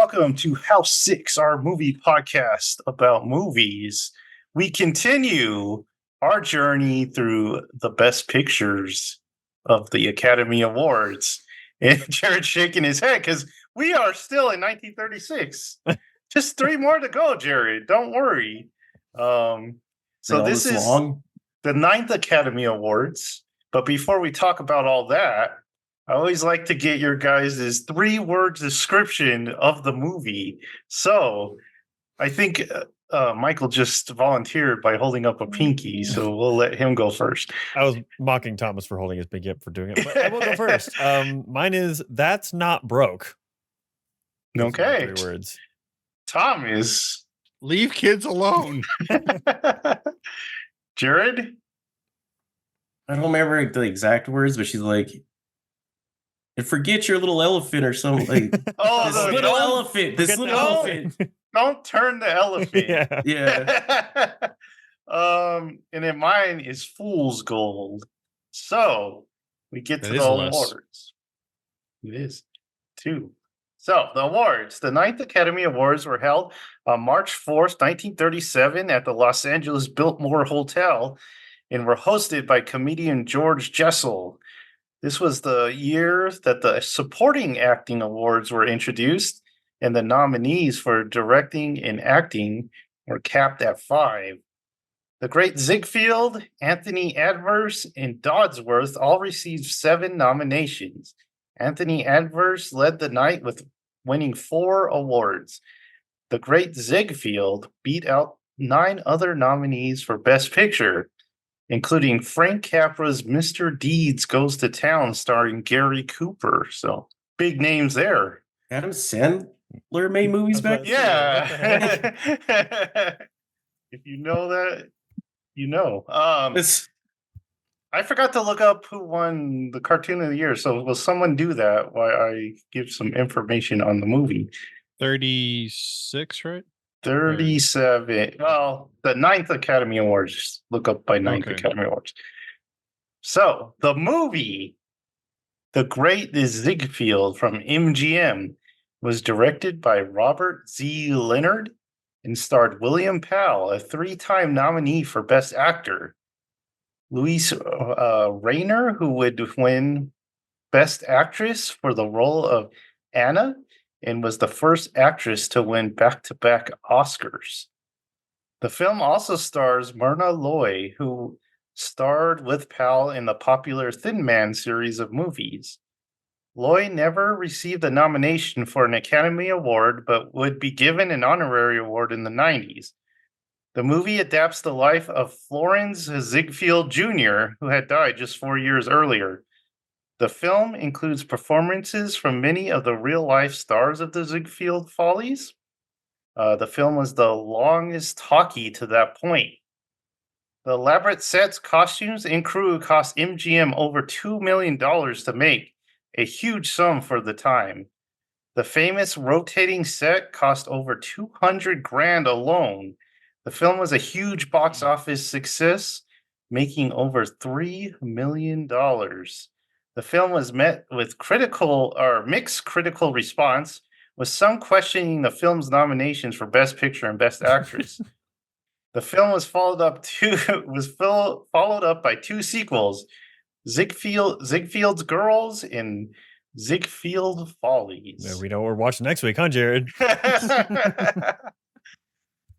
welcome to House 6, our movie podcast about movies. We continue our journey through the best pictures of the Academy Awards. And Jared's shaking his head because we are still in 1936. Just 3 more to go, Jared. Don't worry. So this is the 9th Academy Awards. But before we talk about all that, I always like to get your guys' 3-word description of the movie. So I think Michael just volunteered by holding up a pinky, so we'll let him go first. I was mocking Thomas for holding his pinky up for doing it, but I will go first. Mine is, that's not broke. Those are my 3 words. Thomas. Leave kids alone. Jared? I don't remember the exact words, but she's like, and forget your little elephant or something. Like, this little elephant. Don't turn the elephant. Yeah. And then mine is Fool's Gold. So we get to the awards. It is 2. So the awards. The 9th Academy Awards were held on March 4th, 1937 at the Los Angeles Biltmore Hotel and were hosted by comedian George Jessel. This was the year that the Supporting Acting Awards were introduced, and the nominees for directing and acting were capped at 5. The great Ziegfeld, Anthony Adverse, and Dodsworth all received 7 nominations. Anthony Adverse led the night with winning 4 awards. The great Ziegfeld beat out 9 other nominees for Best Picture, including Frank Capra's Mr. Deeds Goes to Town starring Gary Cooper. So big names there. Adam Sandler made movies back then? Yeah. If you know that, you know. I forgot to look up who won the Cartoon of the Year. So will someone do that while I give some information on the movie? 36, right? 37. Well, the 9th Academy Awards. Just look up by 9th Academy Awards. So the movie, The Great Ziegfeld from MGM, was directed by Robert Z. Leonard and starred William Powell, a 3-time nominee for Best Actor. Luise Rayner, who would win Best Actress for the role of Anna, and was the first actress to win back-to-back Oscars. The film also stars Myrna Loy, who starred with Powell in the popular Thin Man series of movies. Loy never received a nomination for an Academy Award, but would be given an honorary award in the 90s. The movie adapts the life of Florence Ziegfeld Jr., who had died just 4 years earlier. The film includes performances from many of the real-life stars of the Ziegfeld Follies. The film was the longest talkie to that point. The elaborate sets, costumes, and crew cost MGM over $2 million to make, a huge sum for the time. The famous rotating set cost over $200,000 alone. The film was a huge box office success, making over $3 million. The film was met with mixed critical response, with some questioning the film's nominations for Best Picture and Best Actress. The film was followed up by 2 sequels, Ziegfeld's Girls and Ziegfeld Follies. Yeah, we know what we're watching next week, huh, Jared?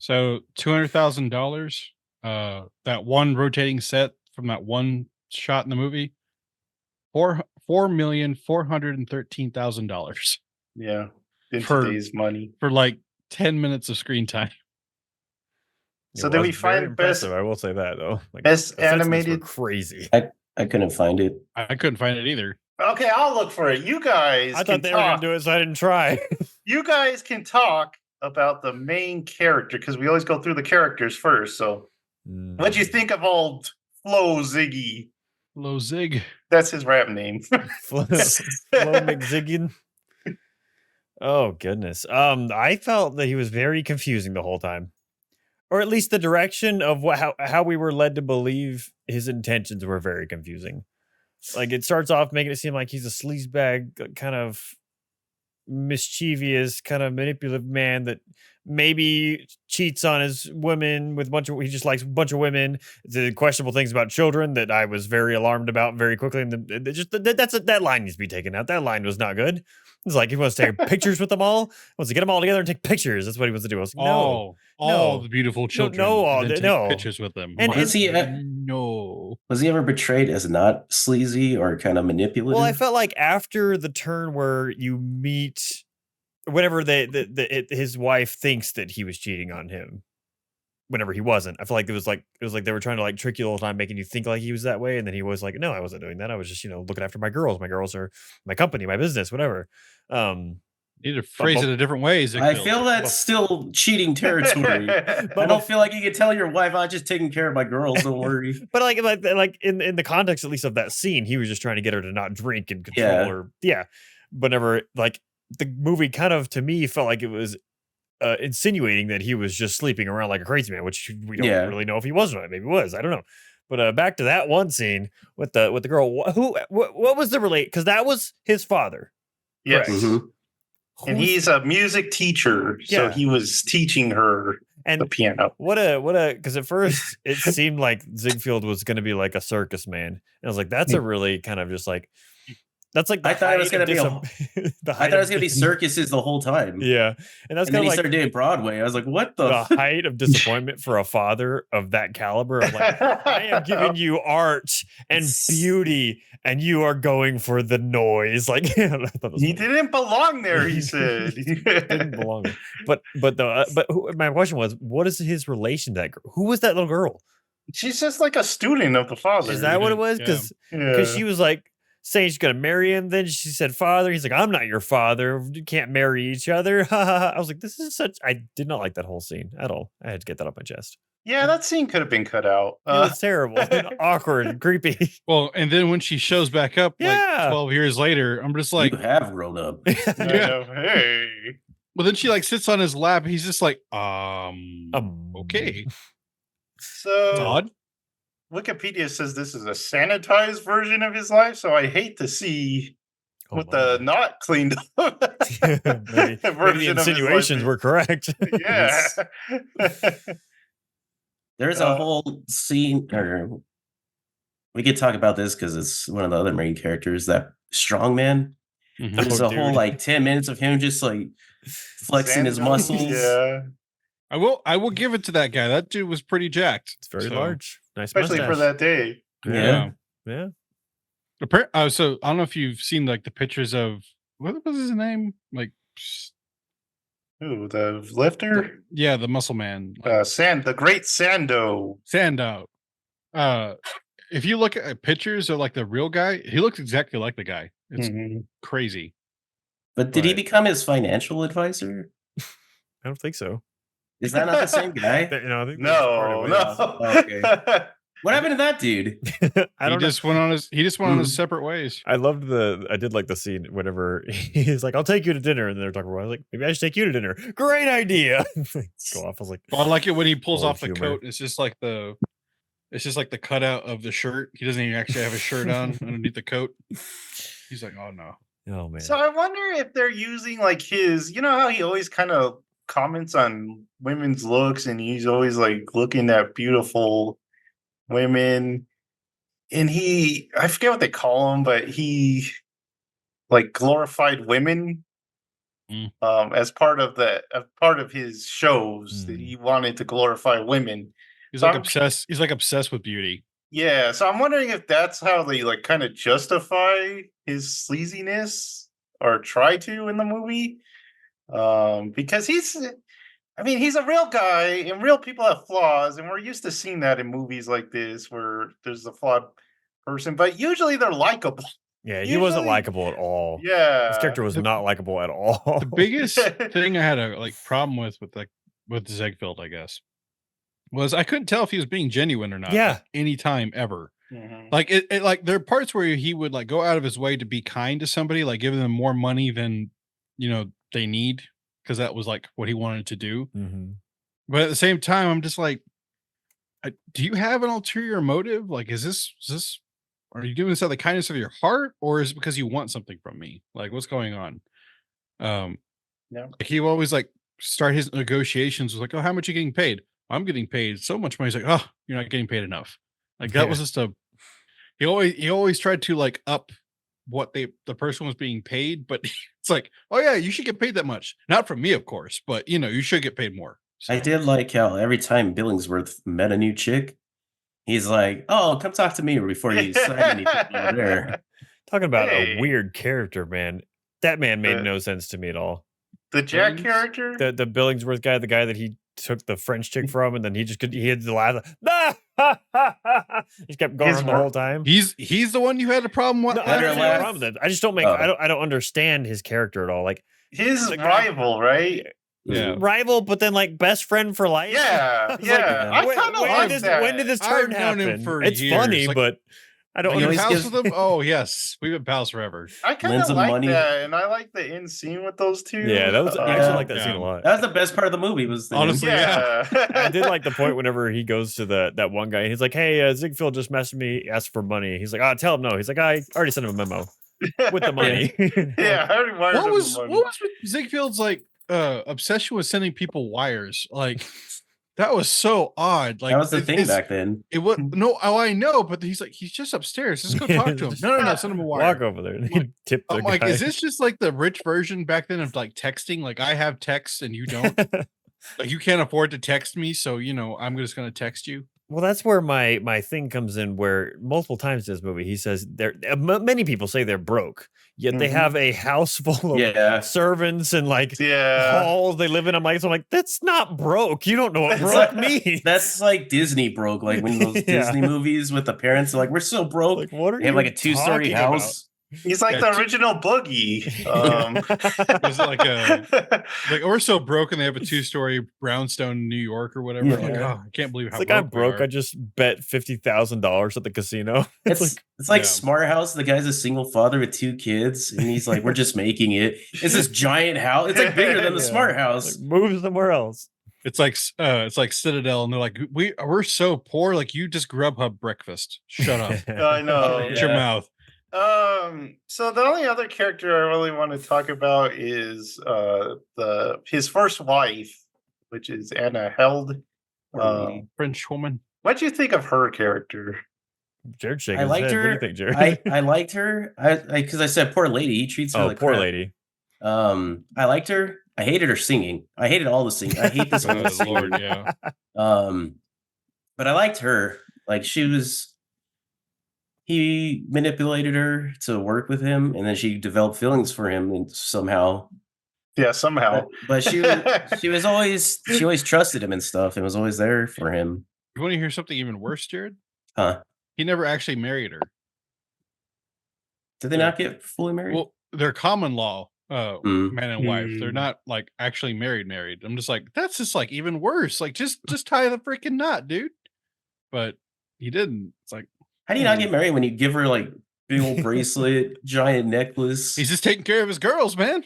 So $200,000, that one rotating set from that one shot in the movie, $4,413,000. Yeah, in today's money for like 10 minutes of screen time. So did we find best? I will say that though. Like, best animated, crazy. I couldn't find it. I couldn't find it either. Okay, I'll look for it. You guys, I thought they were gonna do it, so I didn't try. You guys can talk about the main character because we always go through the characters first. So, what'd you think of old Flo Ziggy? Flo Zig. That's his rap name. Flo McZiggin. Oh goodness. I felt that he was very confusing the whole time, or at least the direction of how we were led to believe his intentions were very confusing. Like, it starts off making it seem like he's a sleazebag kind of mischievous, kind of manipulative man that maybe cheats on his women with he just likes a bunch of women. The questionable things about children that I was very alarmed about very quickly. And that line needs to be taken out. That line was not good. It's like he wants to take pictures with them all. He wants to get them all together and take pictures. That's what he wants to do. I was like, no, all the beautiful children. And then take pictures with them. And Was he ever portrayed as not sleazy or kind of manipulative? Well, I felt like after the turn where you meet, whenever his wife thinks that he was cheating on him, whenever he wasn't, I feel like it was like they were trying to like trick you the whole time, making you think like he was that way, and then he was like, no, I wasn't doing that. I was just looking after my girls. My girls are my company, my business, whatever. You need to phrase it a different way. I feel that's still cheating territory. I don't feel like you can tell your wife, "I'm just taking care of my girls. Don't worry." But like in the context at least of that scene, he was just trying to get her to not drink and control her. Yeah, but never like the movie kind of to me felt like it was insinuating that he was just sleeping around like a crazy man, which we don't really know if he was or not. Maybe he was. I don't know. But back to that one scene with the girl. What was the relate? Because that was his father. Yes. Mm-hmm. And he's a music teacher, so he was teaching her the piano. Because at first it seemed like Ziegfeld was going to be like a circus man, and I was like, that's a really kind of just like that's like I thought it was going to be I thought it was going to be circuses the whole time. Yeah, and that's and then he started doing Broadway. I was like, what the height of disappointment for a father of that caliber? I'm like, I am giving you art and beauty, and you are going for the noise. Like he didn't belong there. He said he didn't belong there. But my question was, what is his relation to that girl? Who was that little girl? She's just like a student of the father. Is that what it was? Because she was like saying she's gonna marry him. Then she said father. He's like, I'm not your father. You can't marry each other. I was like, this is such. I did not like that whole scene at all. I had to get that off my chest. Yeah, that scene could have been cut out. It was terrible and awkward and creepy. Well, and then when she shows back up like 12 years later, I'm just like, you have grown up. Hey. Well, then she like sits on his lap. He's just like, okay. So it's odd. Wikipedia says this is a sanitized version of his life, so I hate to see the not cleaned up maybe the insinuations were correct. Yeah. There's a whole scene, or we could talk about this because it's one of the other main characters, that strongman. Mm-hmm. There's a whole like 10 minutes of him just like flexing his muscles. Yeah. I will give it to that guy. That dude was pretty jacked. It's very large. Nice especially mustache. for that day. Yeah. So I don't know if you've seen like the pictures of what was his name? Like who, the lifter? The muscle man. The great Sandow. If you look at pictures of like the real guy, he looks exactly like the guy. It's crazy. But did he become his financial advisor? I don't think so. Is that not the same guy? I think no. Okay. What happened to that dude? He just went on his separate ways. I did like the scene whenever he's like, I'll take you to dinner. And they're talking about, I was like, maybe I should take you to dinner. Great idea. Go off. I was like, I like it when he pulls off the coat. It's just like the cutout of the shirt. He doesn't even actually have a shirt on underneath the coat. He's like, oh no. Oh man. So I wonder if they're using like his, how he always kind of comments on women's looks and he's always like looking at beautiful women, and I forget what they call him, but he like glorified women as part of his shows that he wanted to glorify women. He's like obsessed. He's like obsessed with beauty. Yeah, so I'm wondering if that's how they like kind of justify his sleaziness or try to in the movie, because he's a real guy, and real people have flaws, and we're used to seeing that in movies like this where there's a flawed person, but usually they're likable. Yeah, he wasn't likable at all. Yeah, his character was not likable at all. The biggest thing I had a problem with Ziegfeld, I guess, was I couldn't tell if he was being genuine or not. Yeah, any time ever. Mm-hmm. Like it like there are parts where he would like go out of his way to be kind to somebody, like giving them more money than they need, because that was like what he wanted to do. Mm-hmm. But at the same time, I'm just like, do you have an ulterior motive? Like, is this, are you doing this out of the kindness of your heart, or is it because you want something from me? Like, what's going on? He will always like start his negotiations with like, oh, how much are you getting paid? I'm getting paid so much money. He's like, oh, you're not getting paid enough. Like that was just he always tried to like up what the person was being paid, but it's like, oh yeah, you should get paid that much. Not from me, of course, but you should get paid more. So. I did like how every time Billingsworth met a new chick, he's like, "Oh, come talk to me before you sign anything over there." Talking about a weird character, man. That man made no sense to me at all. The Jack character, the Billingsworth guy, the guy that he took the French chick from, and then he had to laugh. He kept going on the whole time. He's the one you had a problem with. No, I don't have a problem with it. I just don't I don't understand his character at all. Like his rival, right? Yeah, rival, but then like best friend for life. Yeah, yeah. I kind of like that. When did this turn happen? It's years. Funny, like, but I don't understand. With them? Oh yes, we've been pals forever. I kind of like that, and I like the end scene with those two. Yeah, that was I actually like that scene a lot. That was the best part of the movie. Was honestly, I did like the point whenever he goes to that one guy, and he's like, "Hey, Ziegfeld just messaged me, asked for money." He's like, tell him no." He's like, "I already sent him a memo with the money." Yeah, I already wired what was with Ziegfeld's like obsession with sending people wires? Like that was so odd. Like that was the thing back then. It was I know, but he's just upstairs. Let's go talk to him. No, send him a wire. Walk over there. And tip the guy. Like, is this just like the rich version back then of like texting? Like I have text and you don't. Like you can't afford to text me, so I'm just gonna text you. Well, that's where my thing comes in, where multiple times in this movie, he says many people say they're broke, yet they have a house full of servants and like halls they live in. I'm like, that's not broke. You don't know what broke means. That's like Disney broke. Like when those Disney movies with the parents are like, we're so broke. Like, what are they have like a 2-story house. About? He's like the original Boogie. Was it like we're so broken they have a 2-story brownstone in New York or whatever. Like, I can't believe how like I'm broke. I just bet $50,000 at the casino. It's like Smart House. The guy's a single father with 2 kids, and he's like, we're just making it. It's this giant house. It's like bigger than the Smart House. Like, move somewhere else. It's like Citadel, and they're like, we're so poor. Like you just Grubhub breakfast. Shut up. I know. Shut your mouth. So the only other character I really want to talk about is his first wife, which is Anna Held, French woman. What'd you think of her character? Jared shaking I liked her. What do you think, Jared? I liked her. Because I said poor lady. He treats her like poor crap. lady. I liked her. I hated her singing. I hated all the singing. I hate this whole singing. Lord, yeah. But I liked her. Like he manipulated her to work with him, and then she developed feelings for him, and somehow. Yeah, somehow. But she always trusted him and stuff, and was always there for him. You want to hear something even worse, Jared? Huh? He never actually married her. Did they not get fully married? Well, they're common law, man and wife. They're not like actually married. I'm just like, that's just like even worse. Like just tie the freaking knot, dude. But he didn't. It's like, how do you not get married when you give her like big old bracelet, giant necklace? He's just taking care of his girls, man.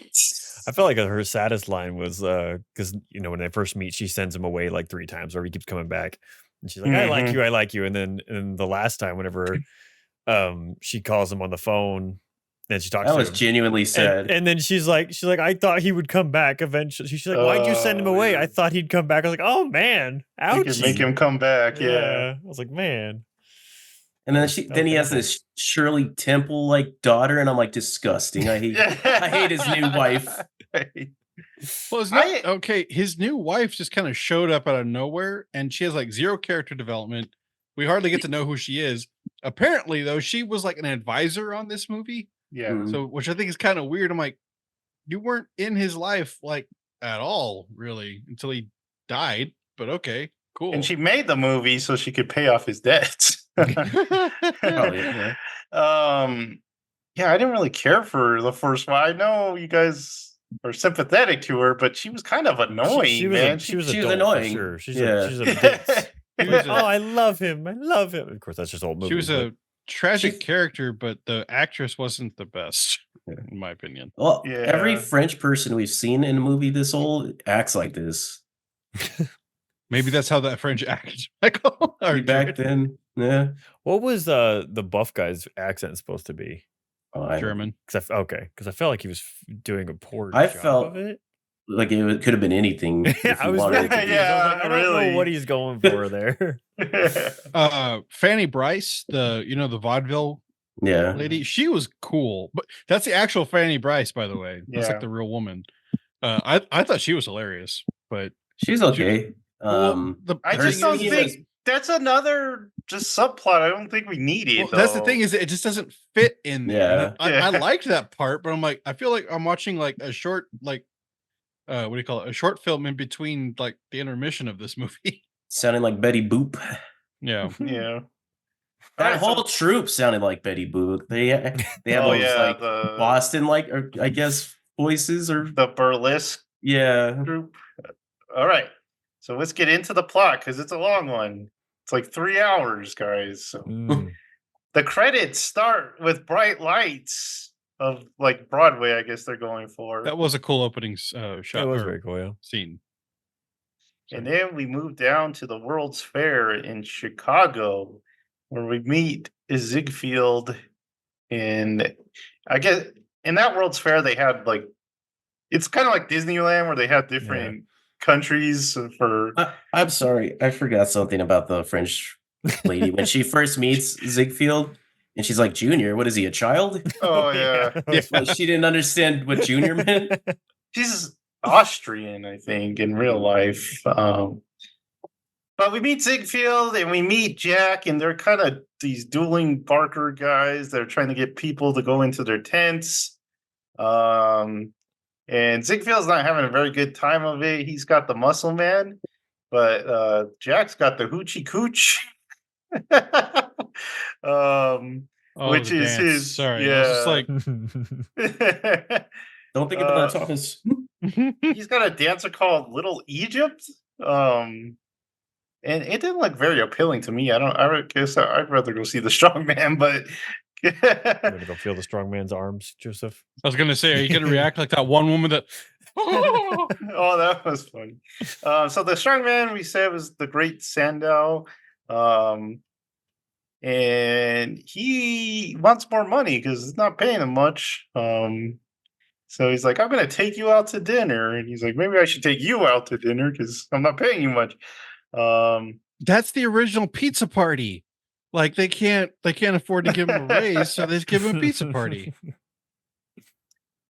I felt like her saddest line was because when they first meet, she sends him away like 3 times, or he keeps coming back, and she's like, I like you, and then the last time, whenever she calls him on the phone, and she talks. That to was him, genuinely sad. And then she's like, I thought he would come back eventually. She's like, why'd you send him away? I thought he'd come back. I was like, oh man, ouch. You could make him come back. Yeah. I was like, man. And then he has this Shirley Temple like daughter, and I'm like, disgusting. I hate his new wife. Well, it's not okay. His new wife just kind of showed up out of nowhere, and she has like 0 character development. We hardly get to know who she is. Apparently, though, she was like an advisor on this movie. Yeah. So, which I think is kind of weird. I'm like, you weren't in his life like at all, really, until he died. But okay, cool. And she made the movie so she could pay off his debts. Yeah, I didn't really care for the first one. I know you guys are sympathetic to her, but she was kind of annoying, man. She was annoying. Sure. She's a bitch. I love him. I love him. Of course, that's just old movie. She was a tragic character, but the actress wasn't the best, in my opinion. Well, every French person we've seen in a movie this old acts like this. Maybe that's how that French acts, Michael. Back then, yeah. What was the buff guy's accent supposed to be? German. Because I felt like he was doing a poor I job felt of it. like could have been anything. If I you was wanted really it to be. confused. I was like, I don't know really. what he's going for there. Fanny Bryce, the vaudeville Yeah. lady, she was cool, but that's the actual Fanny Bryce, by the way. That's Yeah. like the real woman. I thought she was hilarious, but She's okay. I just don't think that's another just subplot. I don't think we need it. That's the thing, is it just doesn't fit in there. Yeah. I liked that part, but I'm like, I feel like I'm watching like a short, like what do you call it? A short film in between like the intermission of this movie. Sounding like Betty Boop. Yeah. Yeah. That whole troop sounded like Betty Boop. They have those like the Boston or I guess voices or the burlesque group. All right. So let's get into the plot because it's a long one. It's like 3 hours, guys. So the credits start with bright lights of like Broadway, I guess they're going for. That was a cool opening shot. That was very cool, yeah. Scene. And then we move down to the World's Fair in Chicago, where we meet Ziegfeld. And I guess in that World's Fair, they had like, it's kind of like Disneyland where they had different countries for. I'm sorry, I forgot something about the French lady when she first meets Ziegfeld. And she's like, Junior, what is he, a child? Oh, yeah. Like, she didn't understand what Junior meant. She's Austrian, I think, in real life. But we meet Ziegfeld and we meet Jack, and they're kind of these dueling Barker guys. They're trying to get people to go into their tents. And Ziegfeld's not having a very good time of it. He's got the muscle man, but Jack's got the hoochie cooch. Which is dance. his. Sorry, Yeah. I was just like, don't think about that, Thomas. He's got a dancer called Little Egypt. And it didn't look very appealing to me. I guess I'd rather go see the strong man, but I'm gonna go feel the strong man's arms, Joseph. I was gonna say, are you gonna react like that one woman that oh, that was funny. So the strong man we said was the great Sandow. And he wants more money because it's not paying him much. So he's like, I'm going to take you out to dinner. And he's like, maybe I should take you out to dinner because I'm not paying you much. That's the original pizza party. Like they can't afford to give him a raise, so they just give him a pizza party.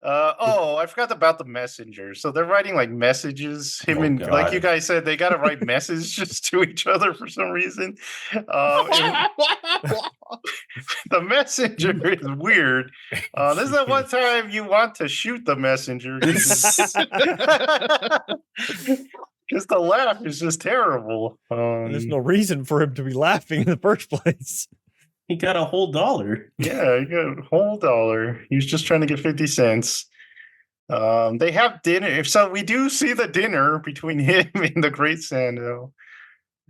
I forgot about the messenger. So they're writing like messages. Like you guys said, they got to write messages to each other for some reason. The messenger is weird. This is the one time you want to shoot the messenger because the laugh is just terrible. There's no reason for him to be laughing in the first place. He got a whole $1. Yeah, he got a whole $1. He was just trying to get 50 cents. They have dinner. So we do see the dinner between him and the great Sandow.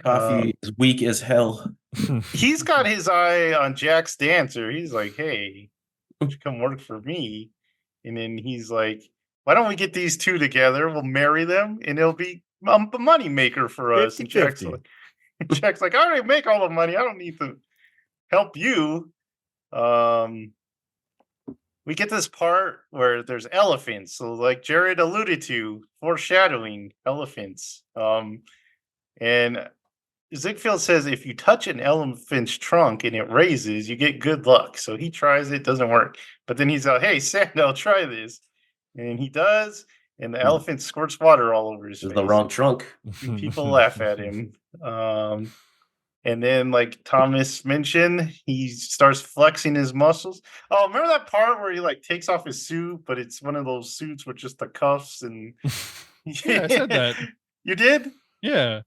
Coffee is weak as hell. He's got his eye on Jack's dancer. He's like, hey, why don't you come work for me? And then he's like, why don't we get these two together? We'll marry them and it'll be a money maker for us. And Jack's like, I already make all the money. I don't need to help you. We get this part where there's elephants. So like Jared alluded to, foreshadowing elephants. And Ziegfeld says if you touch an elephant's trunk and it raises, you get good luck. So he tries it, doesn't work. But then he's like, hey, Sandow, try this. And he does. And the elephant squirts water all over his face. The wrong trunk. People laugh at him. And then, like Thomas mentioned, he starts flexing his muscles. Oh, remember that part where he like takes off his suit, but it's one of those suits with just the cuffs and. Yeah, I said that. You did? Yeah.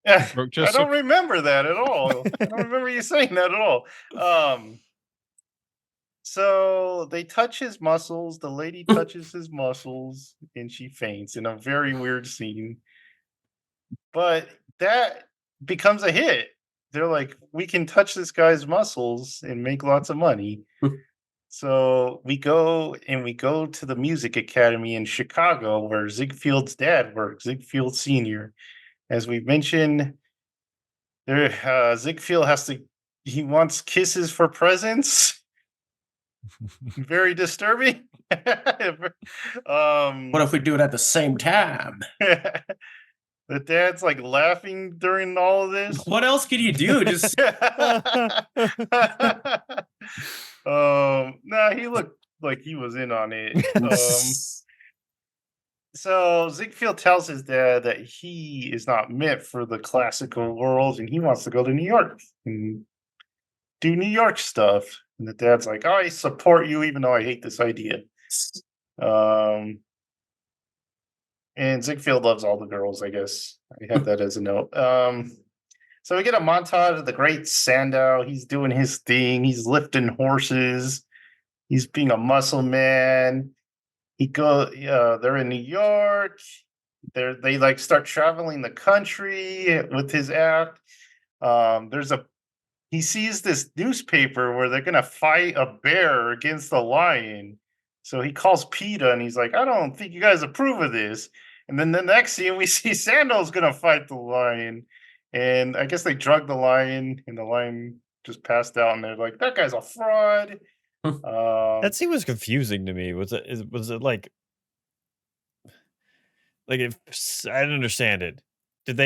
I don't remember that at all. I don't remember you saying that at all. So they touch his muscles. The lady touches his muscles, and she faints in a very weird scene. But that becomes a hit. They're like, we can touch this guy's muscles and make lots of money. So we go to the music academy in Chicago where Ziegfeld's dad works, Ziegfeld Sr. As we mentioned, Ziegfeld has to he wants kisses for presents. Very disturbing. What if we do it at the same time? The dad's like laughing during all of this. What else could you do? Just no, he looked like he was in on it. So Ziegfeld tells his dad that he is not meant for the classical world and he wants to go to New York and do New York stuff. And the dad's like, I support you even though I hate this idea. And Ziegfeld loves all the girls, I guess. I have that as a note. So we get a montage of the great Sandow. He's doing his thing. He's lifting horses. He's being a muscle man. They're in New York. They like start traveling the country with his act. He sees this newspaper where they're gonna fight a bear against a lion. So he calls PETA and he's like, I don't think you guys approve of this. And then the next scene we see Sandal's gonna fight the lion. And I guess they drugged the lion and the lion just passed out and they're like, that guy's a fraud. That scene was confusing to me. Was it like if I didn't understand it? Did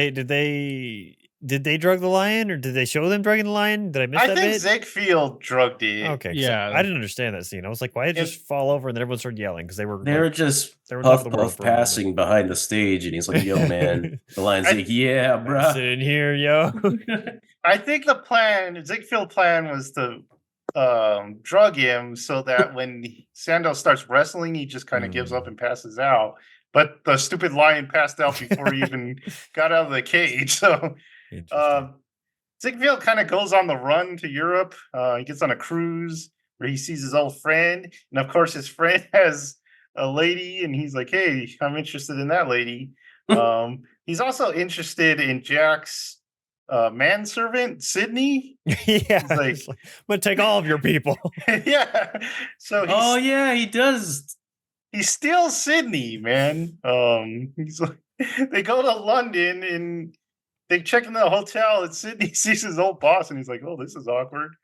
they drug the lion, or did they show them drugging the lion? Did I miss that bit? I think Ziegfeld drugged it. Okay, yeah. I didn't understand that scene. I was like, why did it just fall over and then everyone started yelling because they were just they were puff passing behind the stage, and he's like, "Yo, man," the lion's like, "Yeah, bro, sitting here, yo." I think Ziegfeld plan was to drug him so that when Sandow starts wrestling, he just kind of gives up and passes out. But the stupid lion passed out before he even got out of the cage. So Ziegfeld kind of goes on the run to Europe. He gets on a cruise where he sees his old friend. And of course, his friend has a lady, and he's like, hey, I'm interested in that lady. He's also interested in Jack's manservant, Sydney. Yeah. He's like, I'm going to take all of your people. Yeah. So he does. He steals Sydney, man. He's like, they go to London and they check in the hotel, and Sydney sees his old boss, and he's like, "Oh, this is awkward."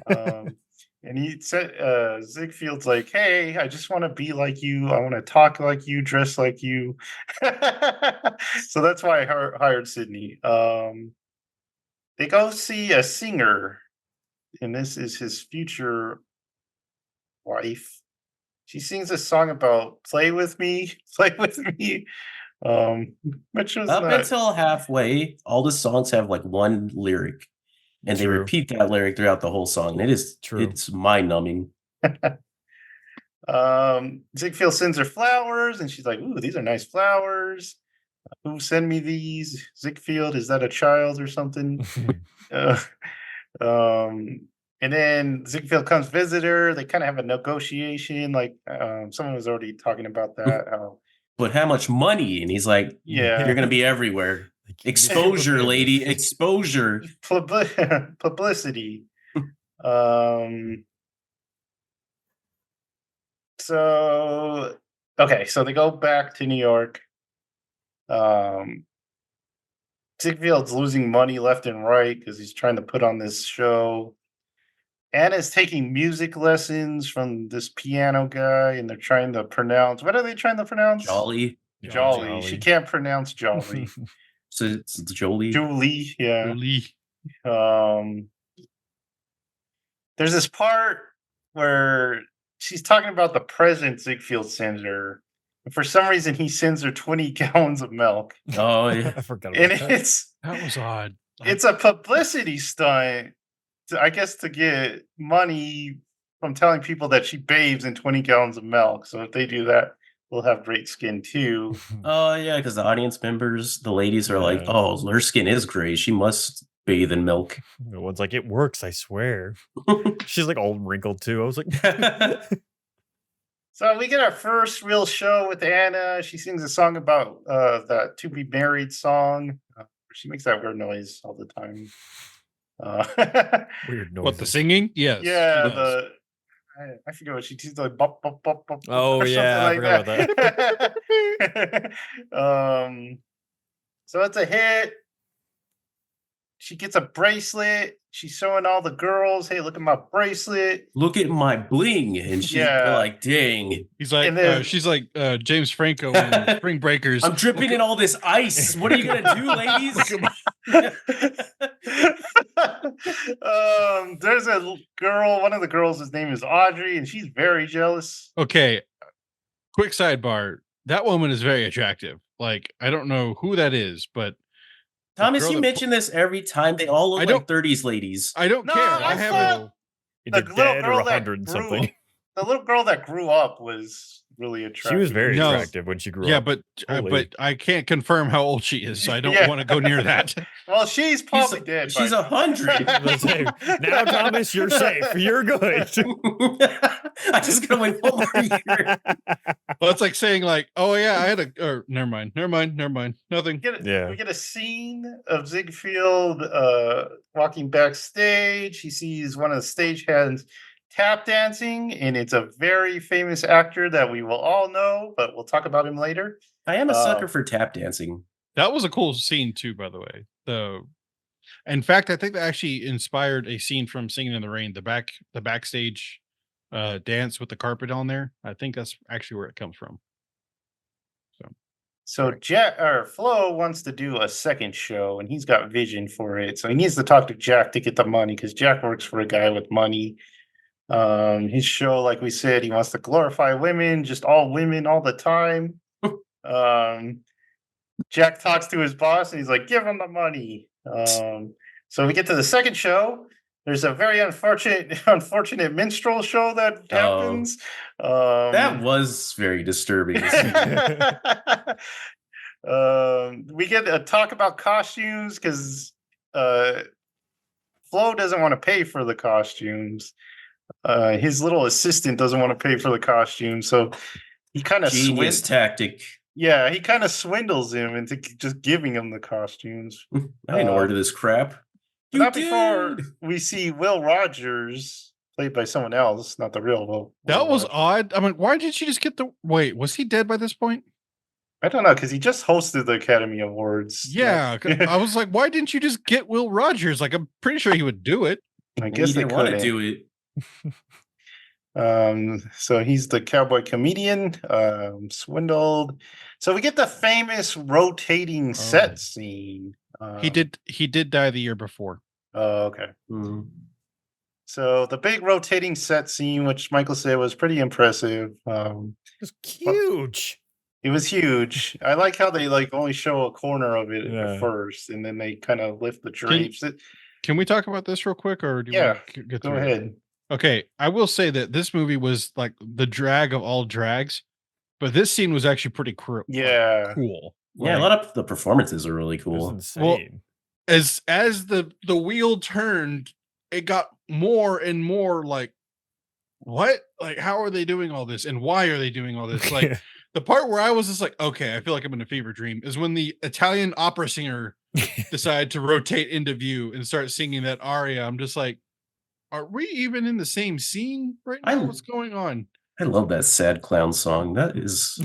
And he said, Ziegfeld's like, "Hey, I just want to be like you. I want to talk like you, dress like you." So that's why I hired Sydney. They go see a singer, and this is his future wife. She sings a song about play with me, which was up until halfway. All the songs have like one lyric, and they repeat that lyric throughout the whole song. It is true. It's mind numbing. Ziegfeld sends her flowers, and she's like, "Ooh, these are nice flowers. Who sent me these? Ziegfeld, is that a child or something?" And then Ziegfeld comes visit her. They kind of have a negotiation. Like someone was already talking about that. But how much money? And he's like, "Yeah, you're gonna be everywhere. Exposure, lady. Exposure. Publicity." So okay, so they go back to New York. Ziegfeld's losing money left and right because he's trying to put on this show. Anna's taking music lessons from this piano guy, and they're trying to pronounce. What are they trying to pronounce? Jolly. Jolly. She can't pronounce Jolly. So it's Jolie. Julie, yeah. Julie. There's this part where she's talking about the present Ziegfeld sends her. And for some reason, he sends her 20 gallons of milk. Oh, yeah. I forgot about that. That was odd. It's a publicity stunt. I guess to get money from telling people that she bathes in 20 gallons of milk. So if they do that, we'll have great skin too. Oh, yeah, because the audience members, the ladies are like, oh, her skin is gray. She must bathe in milk. The one's like, it works, I swear. She's like old and wrinkled too. I was like... So we get our first real show with Anna. She sings a song about that To Be Married song. She makes that weird noise all the time. Weird noise. What, the singing? Yes. Yeah, I forget what she's like. Bop, bop, bop, bop, oh yeah, like I forgot about that. So it's a hit. she gets a bracelet. She's showing all the girls, hey, look at my bracelet. Look at my bling. And they're like, dang. He's like, she's like James Franco in Spring Breakers. I'm dripping in all this ice. What are you gonna do, ladies? There's a girl, one of the girls, his name is Audrey, and she's very jealous. Okay. Quick sidebar. That woman is very attractive. Like, I don't know who that is, but Thomas, you mention this every time. They all look like 30s ladies. I don't care. I have either dead or 100 something. The little girl that grew up was really attractive. She was very attractive when she grew up. Yeah, but I can't confirm how old she is, so I don't want to go near that. Well, she's probably dead. She's 100. Now, Thomas, you're safe. You're good. I just gotta wait 1 more year. Well, it's like saying like, oh yeah, I had never mind. Nothing. We get a scene of Ziegfeld walking backstage. He sees one of the stagehands tap dancing, and it's a very famous actor that we will all know, but we'll talk about him later. I am a sucker for tap dancing. That was a cool scene too, by the way. In fact, I think that actually inspired a scene from Singing in the Rain, the backstage dance with the carpet on there. I think that's actually where it comes from. So Flo wants to do a second show, and he's got vision for it. So he needs to talk to Jack to get the money, because Jack works for a guy with money. His show, like we said, he wants to glorify women, just all women all the time. Jack talks to his boss, and he's like, give him the money. So we get to the second show. There's a very unfortunate minstrel show that happens. That was very disturbing. We get a talk about costumes, because Flo doesn't want to pay for the costumes. His little assistant doesn't want to pay for the costumes, so he kind of genius tactic. Yeah, he kind of swindles him into just giving him the costumes. I didn't order this crap. Not before we see Will Rogers, played by someone else, not the real Will. That was odd. I mean, why did she just get wait, was he dead by this point? I don't know, because he just hosted the Academy Awards. Yeah, I was like, why didn't you just get Will Rogers? Like, I'm pretty sure he would do it. I guess they want to do it. So he's the cowboy comedian, swindled. So we get the famous rotating set scene. He did die the year before. Oh, okay. Mm-hmm. So the big rotating set scene, which Michael said was pretty impressive. It was huge. It was huge. I like how they only show a corner of it at first, and then they kind of lift the drapes. Can we talk about this real quick, or do you want to get through go ahead? Okay, I will say that this movie was like the drag of all drags, but this scene was actually pretty cool. Yeah, a lot of the performances are really cool. Well, as the wheel turned, it got more and more like, what? Like, how are they doing all this, and why are they doing all this? Like, the part where I was just like, okay, I feel like I'm in a fever dream, is when the Italian opera singer decided to rotate into view and start singing that aria. I'm just like, are we even in the same scene right now? What's going on? I love that sad clown song. That is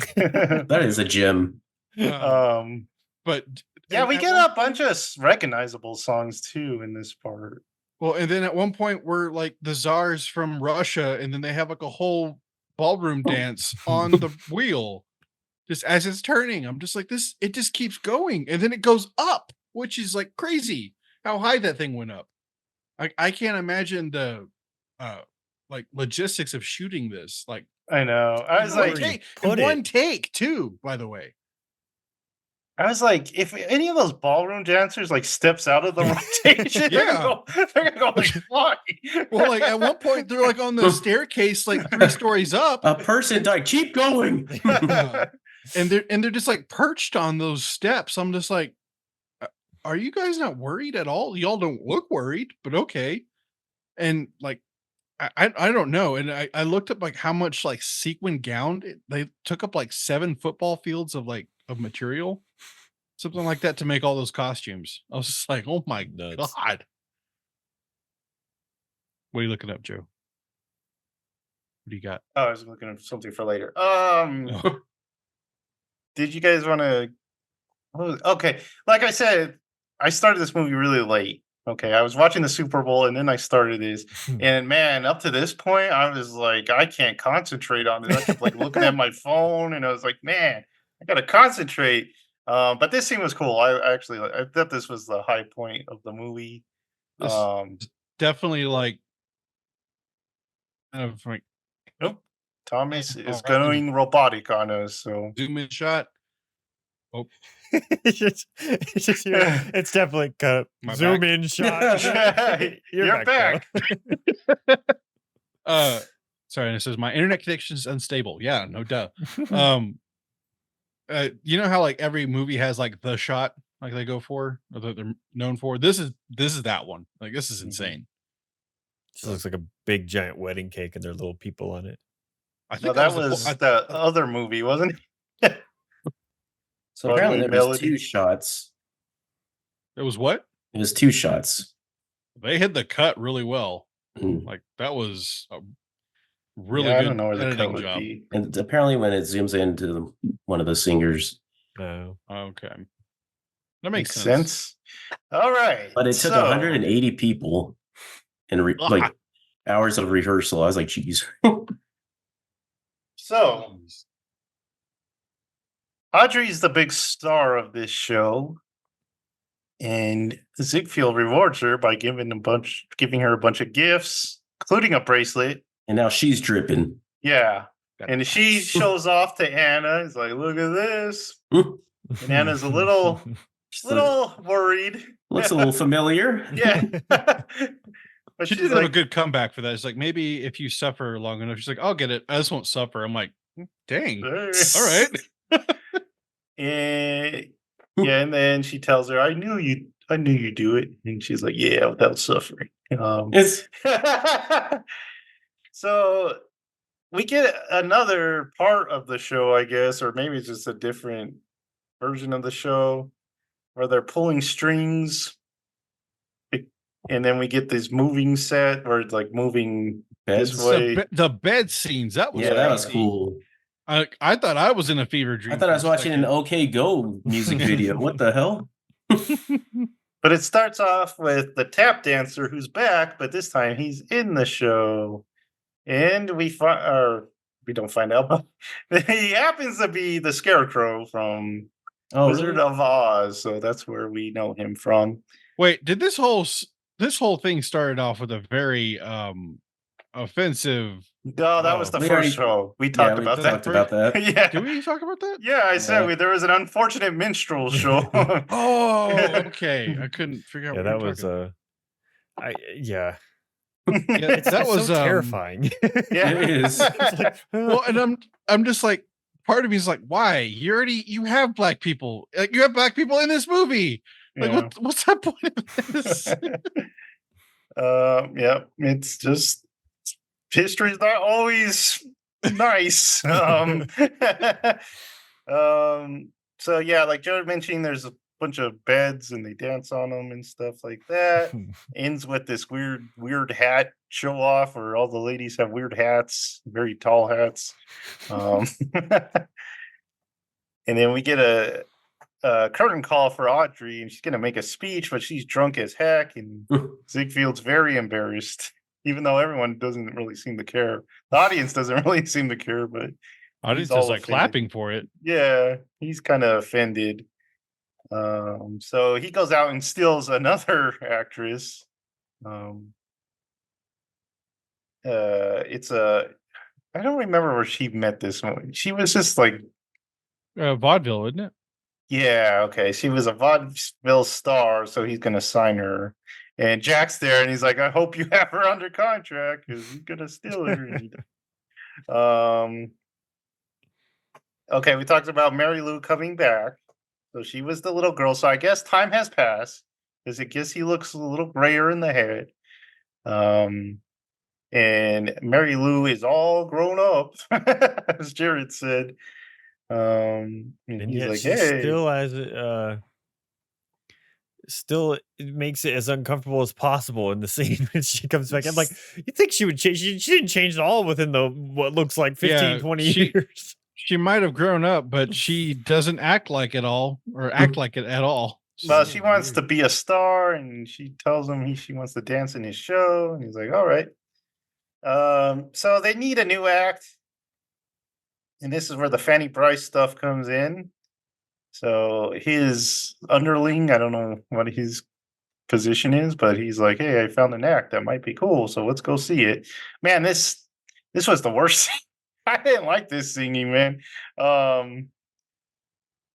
a gem. But yeah, we get a bunch of recognizable songs too in this part. Well, and then at one point we're like the czars from Russia, and then they have like a whole ballroom dance on the wheel just as it's turning. I'm just like, this, it just keeps going, and then it goes up, which is like crazy how high that thing went up. I can't imagine the like logistics of shooting this. Like, I know. I was like, one take too, by the way. I was like, if any of those ballroom dancers like steps out of the rotation, they're gonna go like fly. Well, like at one point they're like on the staircase, like 3 stories up. A person died. Keep going. And they're just like perched on those steps. I'm just like, are you guys not worried at all? Y'all don't look worried, but okay. And like, I don't know. And I looked up like how much like sequin gown they took up, like 7 football fields of material, something like that, to make all those costumes. I was just like, oh my God. What are you looking up, Joe? What do you got? Oh, I was looking at something for later. Did you guys want to? Okay, like I said, I started this movie really late, Okay, I was watching the Super Bowl and then I started this. And man, up to this point, I was like, I can't concentrate on this. I kept like looking at my phone and I was like, man, I gotta concentrate. But this scene was cool. I thought this was the high point of the movie. This definitely like kind of like Oh, Thomas is right. going robotic on us. So zoom in shot. Oh, it's definitely cut. My Zoom back. in shot. You're back. Sorry, and it says my internet connection is unstable. Yeah, no duh. You know how like every movie has like the shot like they go for or that they're known for. This is that one. Like this is insane. Just looks like a big giant wedding cake and there are little people on it. I No, think that was the other movie, wasn't it? So apparently there was Melody. 2 shots. It was what? It was 2 shots. They hit the cut really well. Mm. Like that was a really Yeah, I good don't know where the cut editing would job. be. And apparently when it zooms into one of the singers. No. Okay. That makes Makes sense. sense. All right. But it took 180 people and like hours of rehearsal. I was like, geez. So Audrey's the big star of this show, and Ziegfeld rewards her by giving her a bunch of gifts, including a bracelet. And now she's dripping. Yeah, and she shows off to Anna. He's like, "Look at this," Mm. and Anna's a little worried. Looks a little familiar. Yeah, but She she's did have a like, good comeback for that. It's like maybe if you suffer long enough, she's like, I'll get it. I just won't suffer. I'm like, dang. "Hey." All right. And yeah, and then she tells her, I knew you'd do it. And she's like, yeah, without suffering. It's So we get another part of the show, I guess, or maybe it's just a different version of the show where they're pulling strings. And then we get this moving set where it's like moving beds. this way. The bed scenes. That was Yeah, that was crazy. cool. I thought I was in a fever dream. I thought I was for a watching an second. OK Go music video. What the hell? But it starts off with the tap dancer who's back, but this time he's in the show. And we don't find out, but he happens to be the Scarecrow from Wizard really? of Oz. So that's where we know him from. Wait, did this whole thing started off with a very offensive? No, that was the We first already- show. We Yeah, talked we about talked that. about that. Yeah. Did we talk about that? Yeah, I said Yeah. there was an unfortunate minstrel show. Oh, okay. I couldn't figure out. Yeah, what that we were was talking yeah. Yeah, It's that was so terrifying. Yeah. It is. It's like, Well, and I'm just like, part of me is like, why? You have black people. Like you have black people in this movie. Like Yeah. what's that point of this? Yeah, it's just history's not always nice. So yeah, like Joe mentioned, there's a bunch of beds and they dance on them and stuff like that. Ends with this weird hat show off where all the ladies have weird hats, very tall hats. And then we get a curtain call for Audrey, and she's gonna make a speech, but she's drunk as heck, and Ziegfeld's very embarrassed, even though everyone doesn't really seem to care. The audience doesn't really seem to care, but Audience all is like offended. clapping for it. yeah, he's kind of offended. So he goes out and steals another actress. I don't remember where she met this one. She was just like, Vaudeville, isn't it? yeah, okay. She was a vaudeville star, so he's gonna sign her. And Jack's there, and he's like, "I hope you have her under contract because he's gonna steal her." Okay, we talked about Mary Lou coming back. So she was the little girl. So I guess time has passed because I guess he looks a little grayer in the head. And Mary Lou is all grown up, as Jared said. And and he's yet like, she "Hey." still it makes it as uncomfortable as possible in the scene when she comes back. I'm like, you think she would change? She didn't change at all within what looks like 15, Yeah, 20 she- years. She might have grown up, but she doesn't act like it all or act like it at all. Well, she wants to be a star, and she tells him she wants to dance in his show, and he's like, "All right." So they need a new act, and this is where the Fanny Bryce stuff comes in. So his underling, I don't know what his position is, but he's like, "Hey, I found an act that might be cool, so let's go see it." Man, this was the worst. I didn't like this singing, man.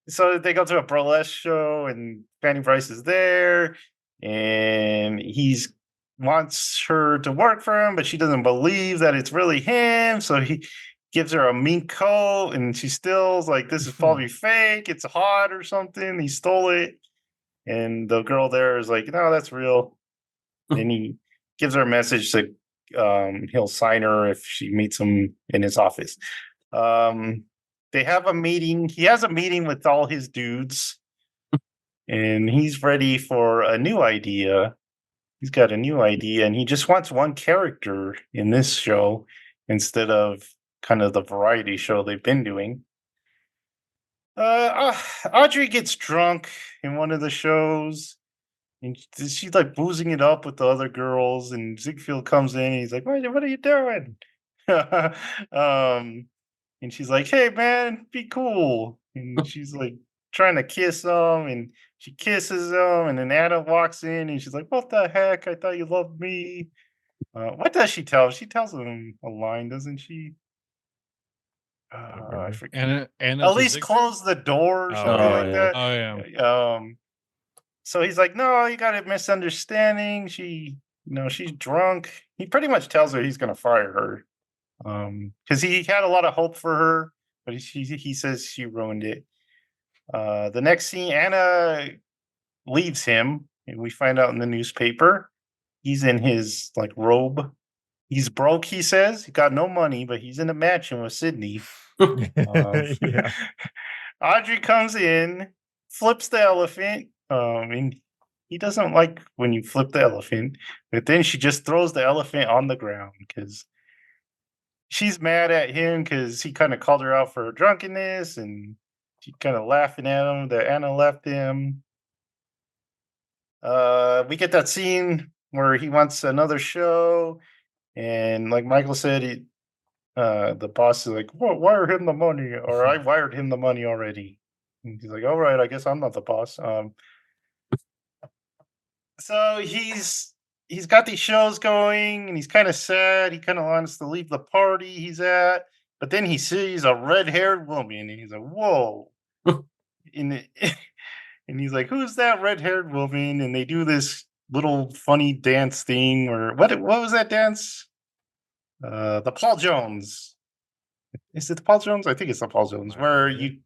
So they go to a burlesque show, and Fanny Bryce is there, and he's wants her to work for him, but she doesn't believe that it's really him. So he gives her a mink coat, and she still's like, "This is probably fake. It's hot or something. He stole it." And the girl there is like, "No, that's real." And he gives her a message that he'll sign her if she meets him in his office. They have a meeting. He has a meeting with all his dudes, and he's ready for a new idea. He's got a new idea, and he just wants one character in this show instead of kind of the variety show they've been doing. Audrey gets drunk in one of the shows, and she's like boozing it up with the other girls. And Ziegfeld comes in, and he's like, "What are you doing?" And she's like, "Hey, man, be cool." And she's like trying to kiss him, and she kisses him. And then Anna walks in, and she's like, "What the heck? I thought you loved me." What does she tell him? She tells him a line, doesn't she? I forget. Anna At least close the door or something like that. Oh yeah. So he's like, "No, you got a misunderstanding. She's drunk." He pretty much tells her he's gonna fire her. Because he had a lot of hope for her, but he says she ruined it. The next scene, Anna leaves him, and we find out in the newspaper he's in his like robe. He's broke, he says. He got no money, but he's in a mansion with Sydney. Yeah. Audrey comes in, flips the elephant. And he doesn't like when you flip the elephant, but then she just throws the elephant on the ground because she's mad at him because he kind of called her out for her drunkenness, and she's kind of laughing at him that Anna left him. We get that scene where he wants another show, and like Michael said, the boss is like, "Well, wire him the money," or "I wired him the money already." And he's like, "All right, I guess I'm not the boss." So he's got these shows going, and he's kind of sad. He kind of wants to leave the party he's at, but then he sees a red-haired woman, and he's like, "Whoa!" and and he's like, "Who's that red-haired woman?" And they do this little funny dance thing, or what was that dance? The Paul Jones. Is it the Paul Jones? I think it's the Paul Jones, where you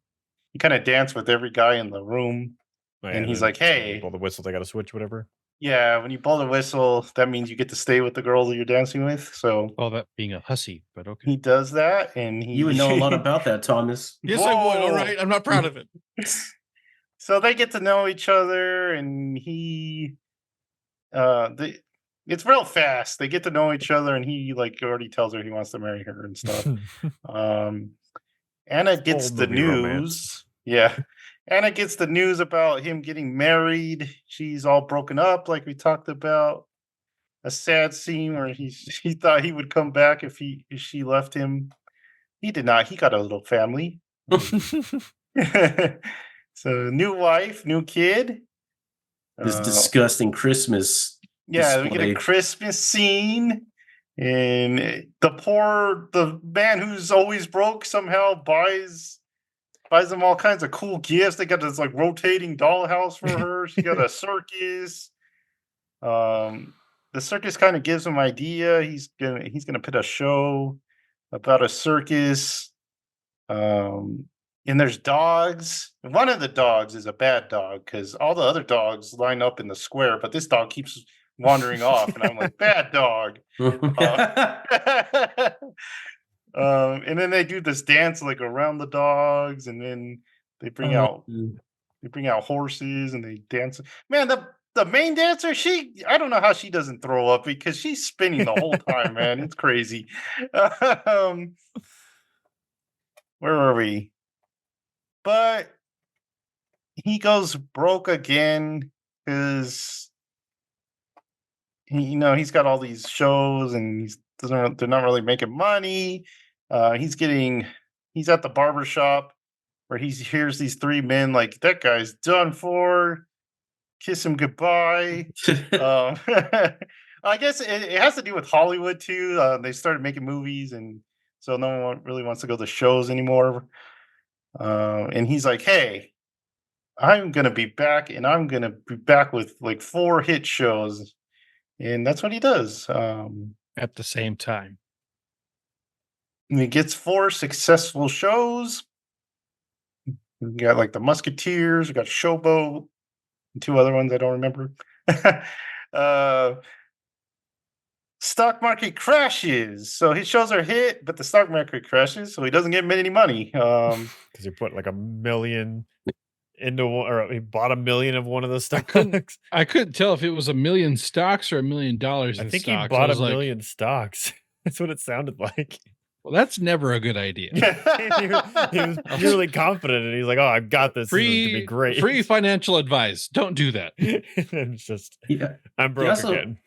kind of dance with every guy in the room, and he's like, "Hey." Blow the whistle, they got to switch, whatever. Yeah, when you blow the whistle, that means you get to stay with the girl that you're dancing with. So all that being a hussy, but okay. he does that, and you would know a lot about that, Thomas. Yes, I would. All right, I'm not proud of it. So they get to know each other, and it's real fast. They get to know each other, and he like already tells her he wants to marry her and stuff. Anna gets the news. Romance. Yeah. Anna gets the news about him getting married. She's all broken up, like we talked about. A sad scene where he thought he would come back if she left him. He did not. He got a little family. So new wife, new kid. This disgusting Christmas. Yeah, we get a Christmas scene. And the man who's always broke somehow buys them all kinds of cool gifts. They got this like rotating dollhouse for her. She got a circus. The circus kind of gives him an idea. He's gonna put a show about a circus. And there's dogs. One of the dogs is a bad dog because all the other dogs line up in the square, but this dog keeps wandering off, and I'm like, "Bad dog." And then they do this dance like around the dogs, and then they bring out horses, and they dance. Man, the main dancer, I don't know how she doesn't throw up because she's spinning the whole time, man. It's crazy. Where were we? But he goes broke again because he's got all these shows and they're not really making money. He's at the barber shop where he hears these three men like, that guy's done for. Kiss him goodbye. I guess it has to do with Hollywood too. They started making movies, and so no one really wants to go to shows anymore. And he's like, "Hey, I'm gonna be back, and I'm gonna be back with like 4 hit shows," and that's what he does. At the same time, And he gets 4 successful shows. We got like the Musketeers, we got Showboat, and 2 other ones I don't remember. Stock market crashes. So his shows are hit, but the stock market crashes, so he doesn't get any money. Because he put like $1 million into one, or he bought $1 million of one of those stocks. I couldn't tell if it was $1 million stocks or $1 million in I think stocks. he bought $1 million stocks. That's what it sounded like. Well, that's never a good idea. he was really confident, and he's like, "Oh, I've got this. This is gonna be great." Free financial advice. Don't do that. It's just, I'm broke again.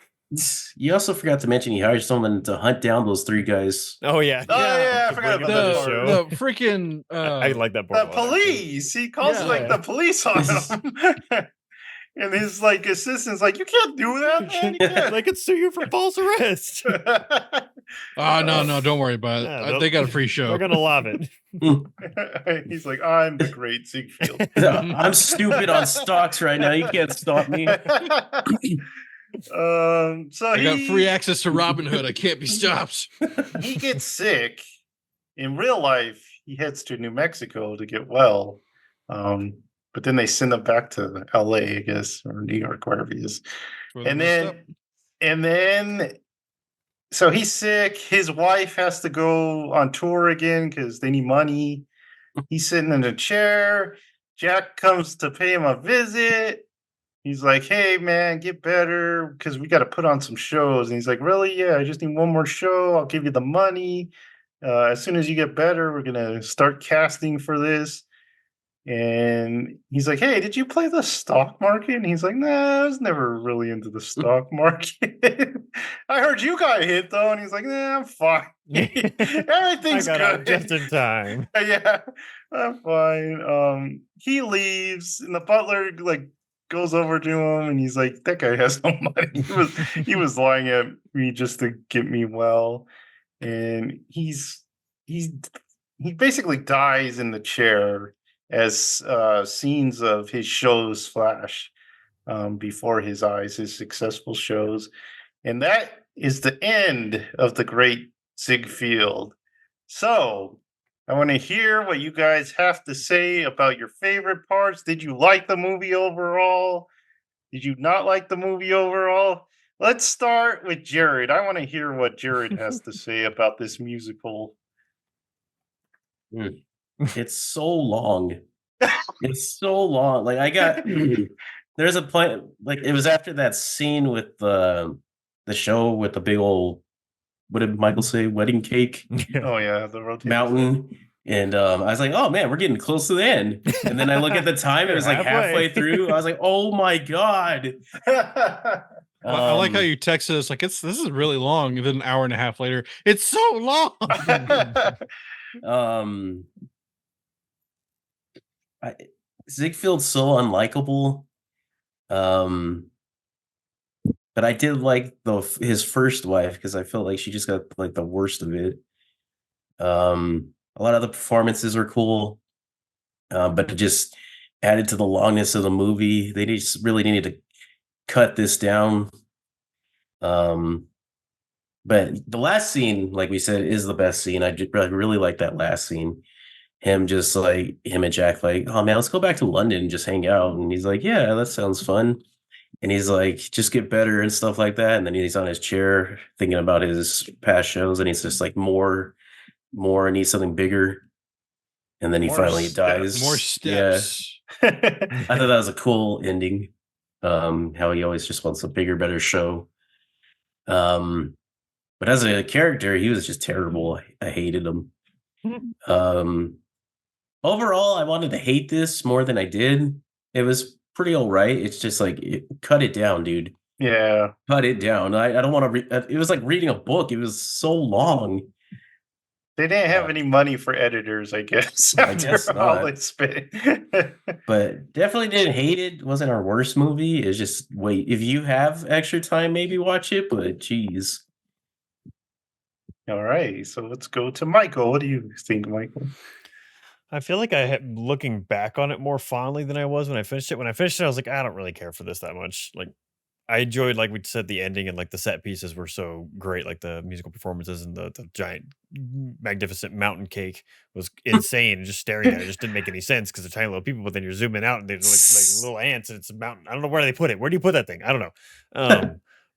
You also forgot to mention he hired someone to hunt down those 3 guys. Oh yeah, I forgot about the freaking. I like that part. The police. He calls the police on him. And his like assistant's like, "You can't do that, man. You can't." They could sue you for false arrest. No, don't worry about it. Yeah, they got a free show. They're gonna love it. He's like, "I'm the great Ziegfeld. I'm stupid on stocks right now. You can't stop me." So I got free access to Robinhood. I can't be stopped. He gets sick. In real life, he heads to New Mexico to get well. But then they send him back to LA, I guess, or New York, wherever he is. And then, so he's sick. His wife has to go on tour again because they need money. He's sitting in a chair. Jack comes to pay him a visit. He's like, "Hey, man, get better because we got to put on some shows." And he's like, "Really? Yeah, I just need one more show. I'll give you the money. As soon as you get better, we're going to start casting for this." And he's like, "Hey, did you play the stock market?" And he's like, "Nah, I was never really into the stock market. I heard you got hit though." And he's like, "Nah, I'm fine. Everything's I got out good just in time." Yeah, I'm fine. He leaves, and the butler like goes over to him, and he's like, "That guy has no money. He was lying at me just to get me well." And he basically dies in the chair as scenes of his shows flash before his eyes, his successful shows. And that is the end of the great Ziegfeld. So I want to hear what you guys have to say about your favorite parts. Did you like the movie overall? Did you not like the movie overall? Let's start with Jared. I want to hear what Jared has to say about this musical. It's so long. It's so long. Like I got there's a point, like it was after that scene with the show with the big old, what did Michael say, wedding cake? Oh yeah, the rotation mountain. And I was like, "Oh man, we're getting close to the end." And then I look at the time, it was like halfway through. I was like, "Oh my god." I like how you texted us like this is really long, and then an hour and a half later, it's so long. Ziegfeld's so unlikable. But I did like his first wife because I felt like she just got like the worst of it. A lot of the performances were cool, but it just added to the longness of the movie. They just really needed to cut this down. But the last scene, like we said, is the best scene. I really like that last scene. Him and Jack like, "Oh man, let's go back to London and just hang out." And he's like, "Yeah, that sounds fun." And he's like, "Just get better," and stuff like that. And then he's on his chair thinking about his past shows, and he's just like, more, I need something bigger. And then he finally dies. More steps. Yeah. I thought that was a cool ending. How he always just wants a bigger, better show. But as a character, he was just terrible. I hated him. Overall, I wanted to hate this more than I did. It was pretty all right. It's just like cut it down, dude. Yeah, Cut it down. I don't want to read. It was like reading a book. It was so long. they didn't have any money for editors, I guess. I guess After all not. they spent. But definitely didn't hate it. Wasn't our worst movie. It's just wait. If you have extra time, maybe watch it. But geez. All right, so let's go to Michael. What do you think, Michael? I feel like looking back on it more fondly than I was when I finished it. When I finished it, I was like, I don't really care for this that much. Like, I enjoyed, like we said, the ending and like the set pieces were so great. Like the musical performances and the giant, magnificent mountain cake was insane. And just staring at it just didn't make any sense because they're tiny little people. But then you're zooming out and they're like little ants and it's a mountain. I don't know where they put it. Where do you put that thing? I don't know.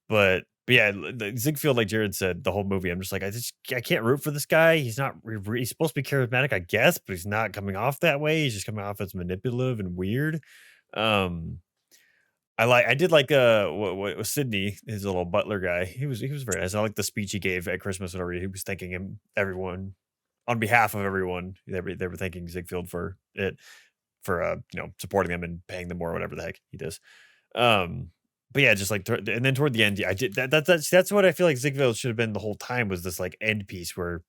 But yeah, the Ziegfeld, like Jared said, the whole movie, I'm just like, I can't root for this guy. He's not, he's supposed to be charismatic, I guess, but he's not coming off that way. He's just coming off as manipulative and weird. Um, I did like what was Sydney, his little butler guy. He was very nice. I like the speech he gave at Christmas whenever he was thanking everyone on behalf of everyone. They were thanking Ziegfeld for it, for supporting them and paying them more, or whatever the heck he does. But yeah, just like and then toward the end, I did that's what I feel like Ziegfeld should have been the whole time, was this like end piece where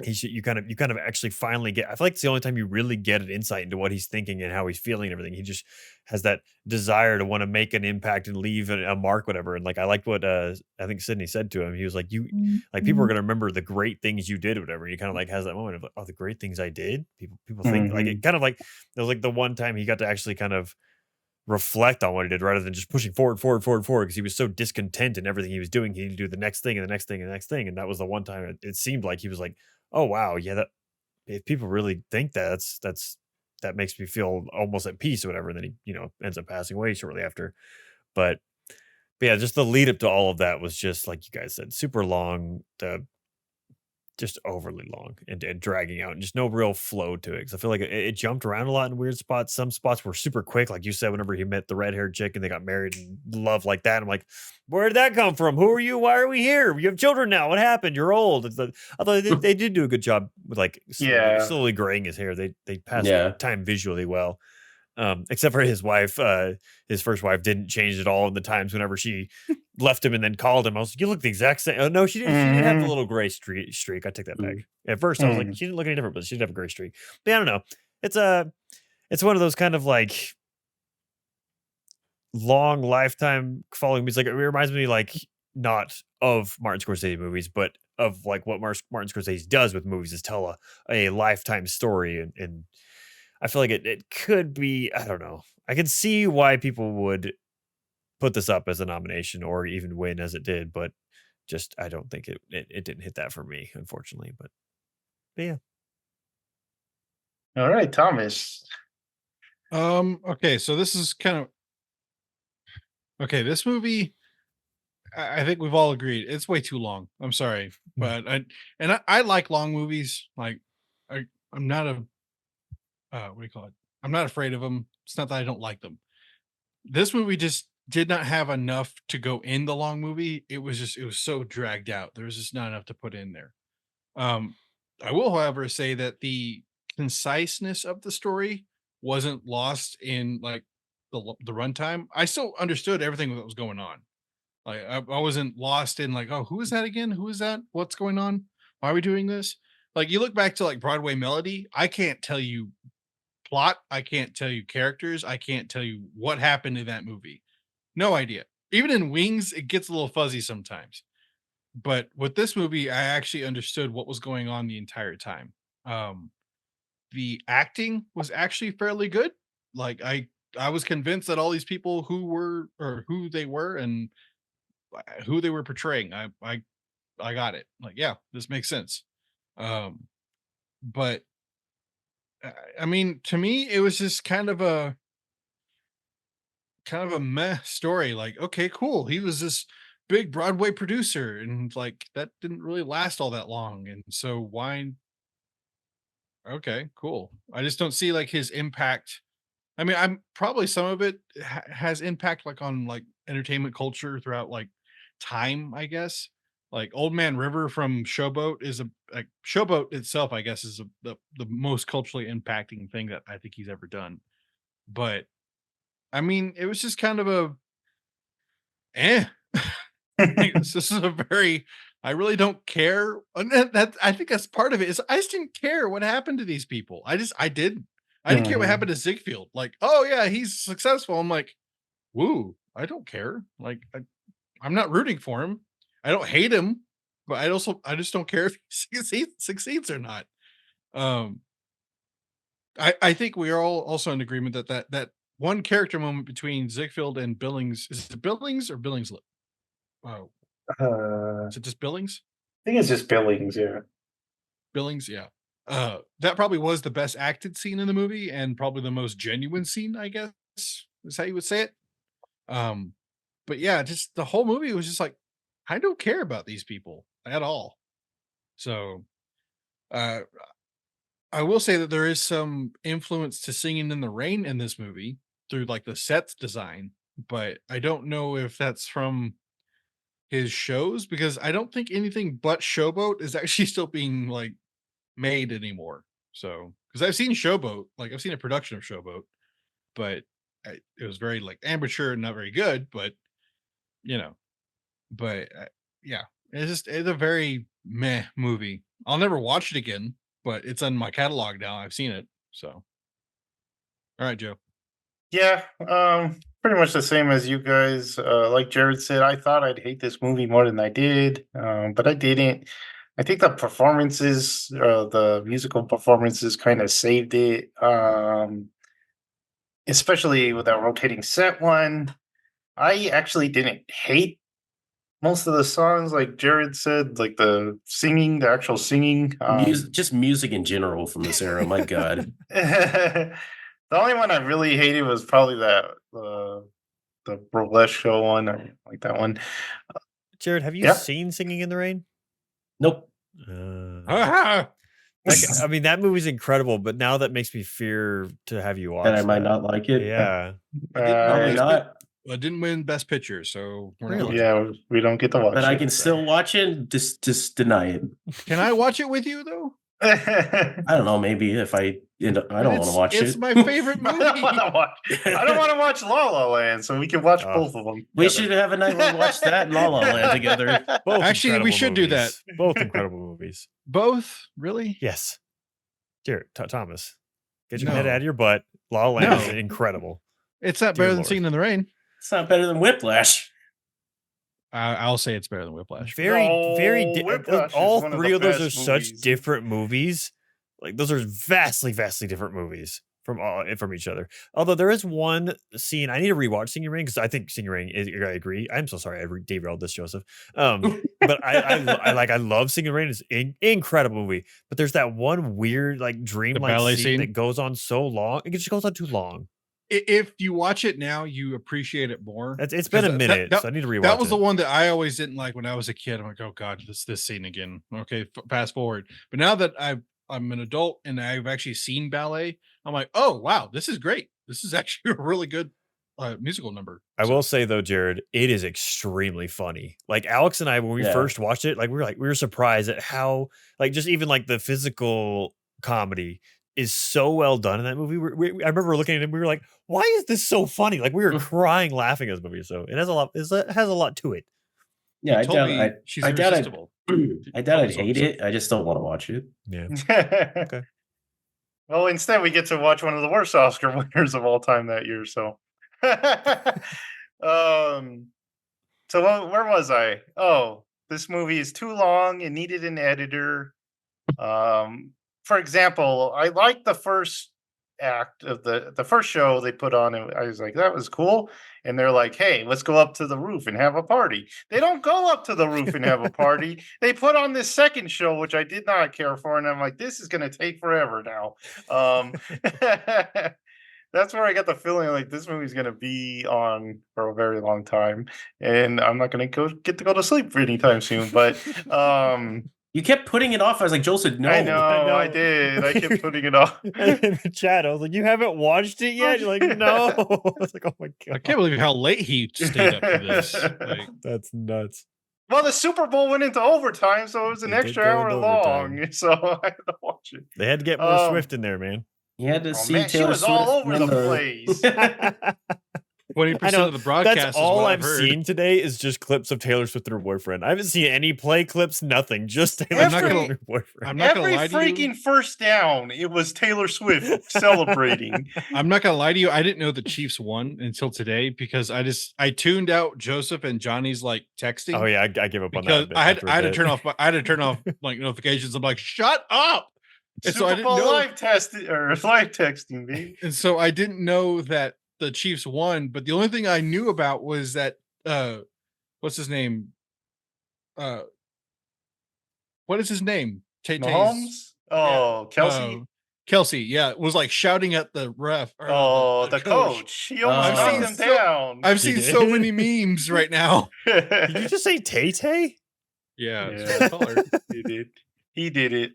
you kind of actually finally get, I feel like it's the only time you really get an insight into what he's thinking and how he's feeling and everything. He just has that desire to want to make an impact and leave a mark, whatever. And like I liked what I think Sydney said to him. He was like, you like, people are gonna remember the great things you did or whatever. He kind of like has that moment of like, oh, the great things I did. People think like it kind of like, it was like the one time he got to actually kind of reflect on what he did rather than just pushing forward because he was so discontent in everything he was doing. He needed to do the next thing and the next thing and the next thing. And that was the one time it seemed like he was like, oh wow, yeah, that if people really think that makes me feel almost at peace or whatever. And then he ends up passing away shortly after. But yeah, just the lead up to all of that was just like you guys said, super long. Just overly long and dragging out and just no real flow to it. Cause I feel like it jumped around a lot in weird spots. Some spots were super quick. Like you said, whenever he met the red haired chick and they got married and love like that. I'm like, where did that come from? Who are you? Why are we here? You have children now. What happened? You're old. I thought they did do a good job with like slowly graying his hair. They passed time visually well. Except for his wife, his first wife didn't change at all in the times whenever she left him and then called him. I was like, you look the exact same. Oh no, she didn't. She didn't have the little gray streak. I take that back. At first, I was like, she didn't look any different, but she did have a gray streak. But yeah, I don't know. It's one of those kind of like long lifetime following movies. Like it reminds me like not of Martin Scorsese movies, but of like what Martin Scorsese does with movies is tell a lifetime story and I feel like it could be, I don't know. I can see why people would put this up as a nomination or even win as it did, but just I don't think it didn't hit that for me, unfortunately. But yeah. All right, Thomas. Okay, so this is kind of this movie. I think we've all agreed it's way too long. I'm sorry, but I like long movies. Like I'm not a what do you call it? I'm not afraid of them. It's not that I don't like them. This movie just did not have enough to go in the long movie. It was so dragged out. There was just not enough to put in there. I will, however, say that the conciseness of the story wasn't lost in like the runtime. I still understood everything that was going on. Like I wasn't lost in like, oh, who is that again? Who is that? What's going on? Why are we doing this? Like you look back to like Broadway Melody, I can't tell you plot, I can't tell you characters, I can't tell you what happened in that movie. No idea. Even in Wings, it gets a little fuzzy sometimes. But with this movie, I actually understood what was going on the entire time. The acting was actually fairly good. Like I was convinced that all these people who they were and who they were portraying, I got it. Like, yeah, this makes sense. But I mean, to me, it was just kind of a meh story. Like, okay, cool. He was this big Broadway producer, and like that didn't really last all that long. And so why? Okay, cool. I just don't see like his impact. I mean, I'm probably some of it has impact like on like entertainment culture throughout like time, I guess. Like Old Man River from Showboat is like Showboat itself, I guess, is the most culturally impacting thing that I think he's ever done. But I mean, it was just kind of this is a very, I really don't care. And that I think that's part of it is I just didn't care what happened to these people. I didn't. I didn't care what happened to Ziegfeld. Like, oh yeah, he's successful. I'm like, woo, I don't care. Like, I'm not rooting for him. I don't hate him, but I just don't care if he succeeds or not. I think we are all also in agreement that one character moment between Ziegfeld and Billings, is it Billings or Billingsley? Oh, is it just Billings? I think it's just Billings, yeah. Billings, yeah. That probably was the best acted scene in the movie and probably the most genuine scene, I guess, is how you would say it. But yeah, just the whole movie was just like, I don't care about these people at all. So, I will say that there is some influence to Singing in the Rain in this movie through like the sets design, but I don't know if that's from his shows because I don't think anything but Showboat is actually still being like made anymore. So, because I've seen Showboat, like I've seen a production of Showboat, but it was very like amateur and not very good, but you know, but yeah, it's a very meh movie. I'll never watch it again, but it's on my catalog now. I've seen it. So, all right, Joe. Yeah, pretty much the same as you guys. Like Jared said, I thought I'd hate this movie more than I did, but I didn't. I think the performances, the musical performances, kind of saved it. Especially with that rotating set one. I actually didn't hate most of the songs, like Jared said, like the singing, the actual singing. Just music in general from this era. My God. The only one I really hated was probably that the burlesque show one, or like that one. Jared, have you seen Singing in the Rain? Nope. I mean, that movie's incredible, but now that makes me fear to have you watch. And I might not like it. Yeah, probably not. I didn't win Best Picture, so we're Really? Yeah, we don't get to watch it. But I can still watch it. Just deny it. Can I watch it with you though? I don't know. Maybe if I don't want to watch it. It's my favorite movie. I don't want to watch La La Land, so we can watch both of them. We should have a night where we watch that and La La Land together. Both Actually, we should do that. Both incredible movies. Both? Really? Yes. Jared, Thomas, get your head out of your butt. La La Land is incredible. It's not better than Singing in the Rain. It's not better than Whiplash. I'll say it's better than Whiplash. Very Whiplash all is one of three the of those are best such movies. different movies. Like those are vastly different movies from each other. Although there is one scene I need to rewatch Singing Rain because I think Singing Rain is. I agree. I'm so sorry I derailed this, Joseph. But I love Singing Rain. It's an incredible movie. But there's that one weird like dreamlike scene that goes on so long. It just goes on too long. If you watch it now, you appreciate it more. It's been a minute, so I need to rewatch it. That was the one that I always didn't like when I was a kid. I'm like, oh God, this scene again. Okay, fast forward. But now that I'm an adult and I've actually seen ballet, I'm like, oh wow, this is great. This is actually a really good musical number. I will say though, Jared, it is extremely funny. Like Alex and I, when we first watched it, like we were surprised at how like just even like the physical comedy is so well done in that movie. I remember looking at it and we were like, why is this so funny? Like we were crying laughing at this movie. So it has a lot to it. Yeah, I doubt I'd hate it. I just don't want to watch it. Yeah. Okay. Well, instead we get to watch one of the worst Oscar winners of all time that year. So, where was I? Oh, this movie is too long. It needed an editor. For example, I liked the first act of the first show they put on. I was like, that was cool. And they're like, hey, let's go up to the roof and have a party. They don't go up to the roof and have a party. They put on this second show, which I did not care for. And I'm like, this is going to take forever now. That's where I got the feeling like this movie's going to be on for a very long time. And I'm not going to get to go to sleep anytime soon. But you kept putting it off. I was like, Joel said no. I know, I did. I kept putting it off. In the chat, I was like, you haven't watched it yet? You're like, no. I was like, oh my God. I can't believe how late he stayed up for this. Like, that's nuts. Well, the Super Bowl went into overtime, so it was an extra hour long. So I had to watch it. They had to get more Swift in there, man. You had to see man, Taylor she was Swift all over the place. 20% of the broadcast That's is all what I've heard. seen today is just clips of Taylor Swift and her boyfriend. I haven't seen any play clips, nothing. Just Taylor Swift and her boyfriend. I'm not gonna Every lie to you. freaking first down, it was Taylor Swift celebrating. I'm not gonna lie to you. I didn't know the Chiefs won until today because I tuned out Joseph and Johnny's like texting. Oh yeah, I gave up on because that. I had to turn off like notifications. I'm like, shut up. And Super so I didn't Bowl know live texting, baby. And so I didn't know that the Chiefs won, but the only thing I knew about was that what's his name? What is his name? Mahomes? Oh, Kelsey. Kelsey, yeah, was like shouting at the ref. Or the coach. He almost knocked him down. I've seen so many memes right now. Did you just say Tay Tay? Yeah. He did it.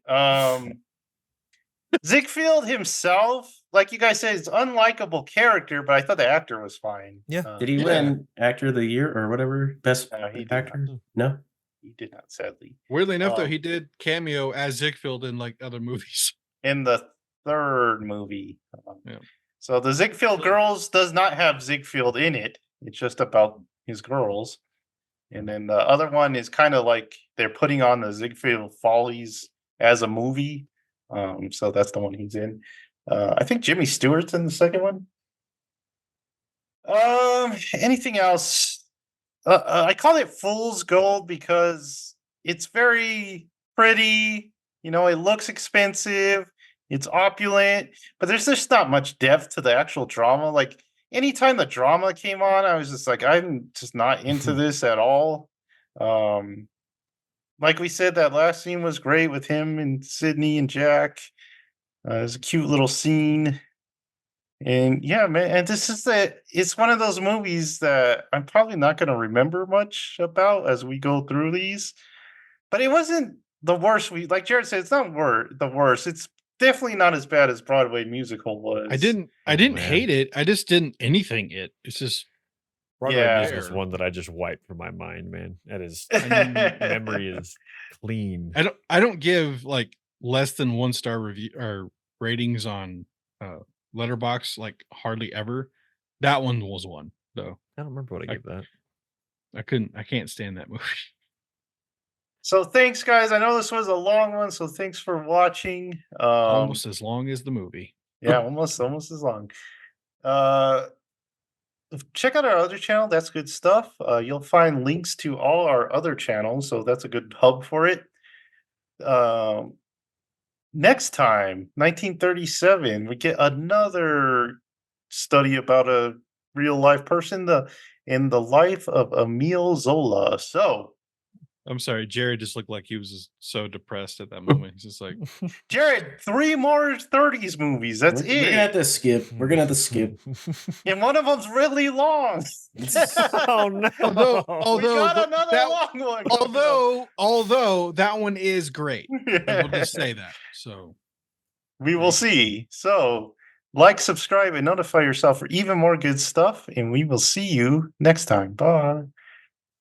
Ziegfeld himself, like you guys said, it's unlikable character, but I thought the actor was fine. Yeah. Did he win Actor of the Year or whatever? Best actor? No, he did not. Sadly, weirdly enough, though, he did cameo as Ziegfeld in like other movies. In the third movie, so the Ziegfeld Girls does not have Ziegfeld in it. It's just about his girls, and then the other one is kind of like they're putting on the Ziegfeld Follies as a movie. So that's the one he's in. I think Jimmy Stewart's in the second one. Anything else? I call it Fool's Gold because it's very pretty. You know, it looks expensive. It's opulent, but there's just not much depth to the actual drama. Like anytime the drama came on, I was just like, I'm just not into this at all. Like we said, that last scene was great with him and Sydney and Jack. It was a cute little scene. And yeah, man, and it's one of those movies that I'm probably not going to remember much about as we go through these. But it wasn't the worst. Like Jared said, it's not the worst. It's definitely not as bad as Broadway musical was. I didn't hate it. I just didn't anything it. It's just Broadway musical is one that I just wiped from my mind, man. That is memory is clean. I don't give like less than 1-star review or ratings on Letterboxd like hardly ever. That one was one though. I don't remember what I gave that. I can't stand that movie. So thanks, guys. I know this was a long one, so thanks for watching. Almost as long as the movie. Yeah, almost as long. Check out our other channel. That's good stuff. You'll find links to all our other channels, so that's a good hub for it. Next time, 1937, we get another study about a real life person in the life of Emile Zola. So, I'm sorry, Jared just looked like he was just so depressed at that moment. He's just like, Jared, 3 more 30s movies. That's We're gonna have to skip. We're gonna have to skip. And one of them's really long. Oh no! Although we got another long one. Although that one is great. I will just say that. So we will see. So like, subscribe, and notify yourself for even more good stuff. And we will see you next time. Bye.